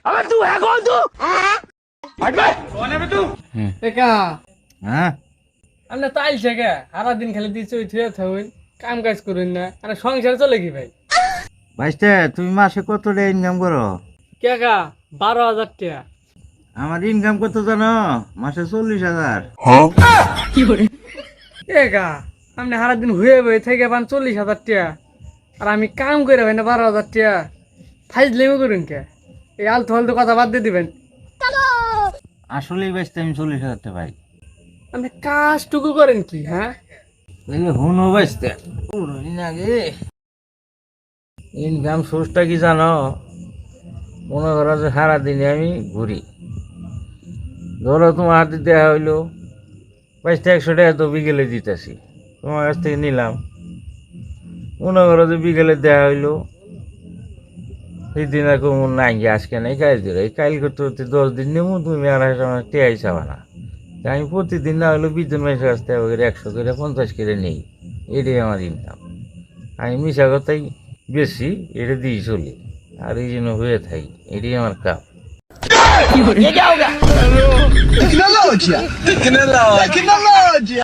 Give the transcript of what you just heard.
अबे तू है कौन तू? हट बे। कौन है बे तू? একা হ্যাঁ আপনি তো আইসে কে সারাদিন খালি দিচ্ছে ওই থুয়ে থাকুন কাম কাজ করুন না আর সংসার চলে কি ভাই ভাইস্তে তুমি মাসে কত টাকা ইনকাম করো? কে কা 12,000 টাকা আমার ইনকাম কত জানো? মাসে 40,000। একা আপনি সারাদিন হয়ে বই থেকে পান 40,000 টাকা আর আমি কাম করে ভাই না 12,000 টাকা ফাইজলেমি করুন কে এই আলতু ফালতু কথা বাদ দিয়ে দিবেন আসলেই ভাইস্তে আমি 40,000 টাকা পাই। আপনি কাজটুকু করেন কি হ্যাঁ তাহলে হুনো ভাইস্তে আগে ইনকাম সোর্সটা কি জানো? মনে করো যে সারাদিনে আমি ঘুরি, ধরো তোমার হাতে দেওয়া হইলো ভাইস্তে 100 টাকা তো বিকেলে দিতেছি, তোমার কাছ থেকে নিলাম। মনে করো যে বিকেলে দেওয়া হইলো, সেই দিন আর কোনো নাই গিয়ে আজকে নাই কাজ দিল, এই কাল করতে করতে 10 দিন নেবো, তুমি আর আমার টেয়াই চাবা না। আমি প্রতিদিন না হলেও 20 জন মানুষের কাছ থেকে 100 করে 50 করে নেই, এটাই আমার ইনকাম। আমি মিশা কথাই বেশি এটা দিয়ে চলি, আর এই জন্য হয়ে থাকি, এটাই আমার কাম। ये क्या हो गया? टेक्नोलॉजी